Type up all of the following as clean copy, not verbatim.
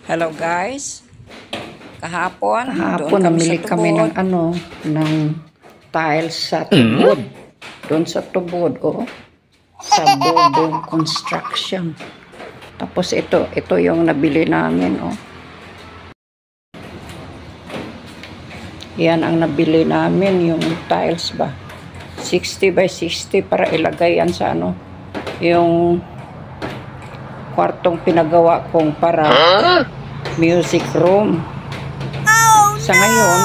Hello guys. Kahapon doon namili kami ng tubod. ng tiles sa tubod. Doon sa tubod, sa Bobong Construction. Tapos ito yung nabili namin, Yan ang nabili namin, yung tiles ba. 60 by 60 para ilagay yan sa yung kwartong pinagawa kong para music room. Sa ngayon,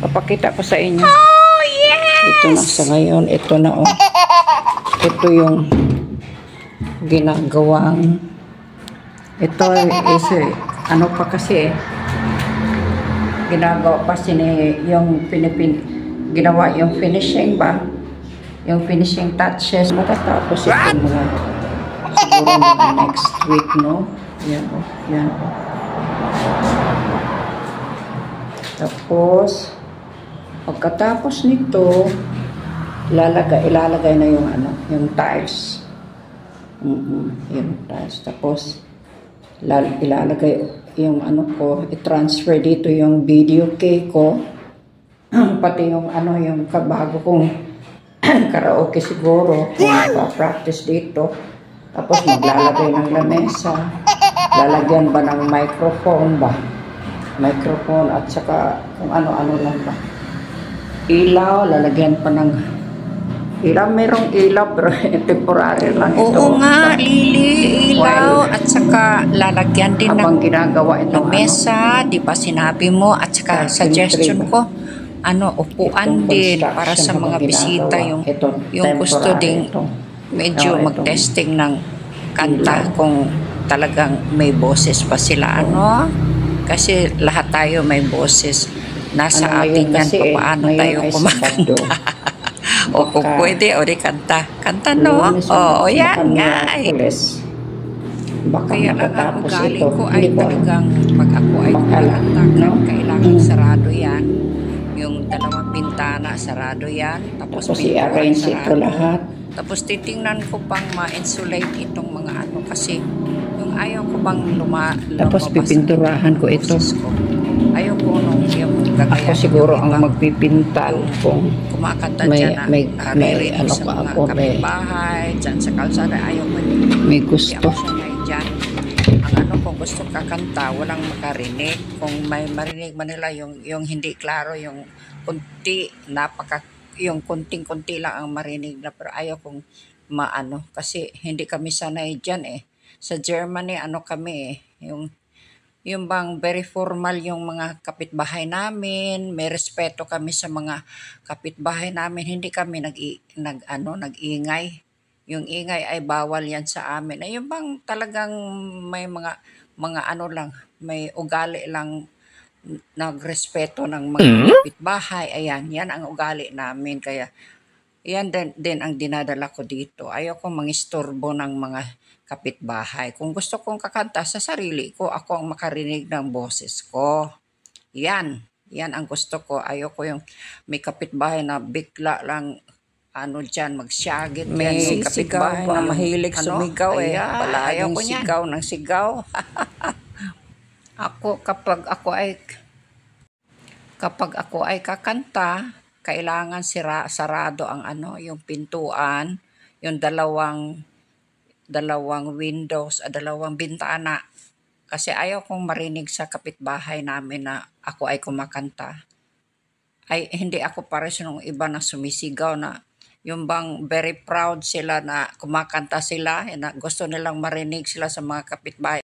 papakita ko sa inyo. Ito na sa ngayon, ito na Ito yung ginagawang ito is pa kasi ginagawa pa yung ginawa yung finishing ba, yung finishing touches. Matatapos ito mga siguro mga next week, no? Yan. Tapos pagkatapos nito ilalagay na yung tiles. Yung tiles. Tapos ilalagay yung i-transfer dito yung video key ko. Pati yung yung kabago kong karaoke siguro kung pa-practice dito. Tapos maglalagay ng lamesa. Lalagyan ba ng microphone at saka kung ano lang ba. Ilaw, lalagyan pa ng ilaw. Merong ilaw pero temporary lang ito. Oo nga, Lili, ilaw at saka lalagyan din ng ginagawa ito mesa, di ba sinabi mo? At saka suggestion ko, upuan din para sa mga bisita, yung gusto ding medyo mag-testing ng kanta kung talagang may boses pa sila, kasi lahat tayo may boses. Nasa atin yan kung paano tayo kumakanta. O kung pwede, di kanta. Kanta, no? Yan nga. Kaya ang ugali ko ay talagang pag ako ay kumakanta, kailangan sarado yan. Yung dalawang bintana, sarado yan. Tapos i-arrange ito lahat. Tapos titingnan ko pang ma-insulate itong mga kasi yung ayaw ko bang tapos pipinturahan ko ito. Ayaw ko yung gagaya. Ako siguro ang magpipintal kung kumakanta dyan may sa mga kapitbahay, dyan sa kalsada. Ayaw ko may gusto. Dyan. Ang kung gusto kakanta, walang makarinig. Kung may marinig manila, yung hindi klaro, yung yung kunting-kunti lang ang marinig na, pero ayaw kong kasi hindi kami sanay dyan Sa Germany, kami yung bang very formal yung mga kapitbahay namin, may respeto kami sa mga kapitbahay namin, hindi kami nag-ingay. Yung ingay ay bawal yan sa amin. Yung bang talagang may mga lang, may ugali lang, nagrespeto ng mga kapitbahay. Ayan, yan ang ugali namin. Kaya yan din ang dinadala ko dito. Ayoko mangistorbo ng mga kapitbahay. Kung gusto kong kakanta sa sarili ko, ako ang makarinig ng boses ko. Yan ang gusto ko. Ayoko yung may kapitbahay na bigla lang dyan magsyagit. May kapitbahay sigaw na mahilig sumigaw Ayaw ko sigaw ng sigaw. Kapag ako ay kakanta, kailangan sarado ang yung pintuan, yung dalawang windows, dalawang bintana. Kasi ayaw kong marinig sa kapitbahay namin na ako ay kumakanta. Ay hindi ako pares nung iba na sumisigaw na yung bang very proud sila na kumakanta sila, na gusto nilang marinig sila sa mga kapitbahay.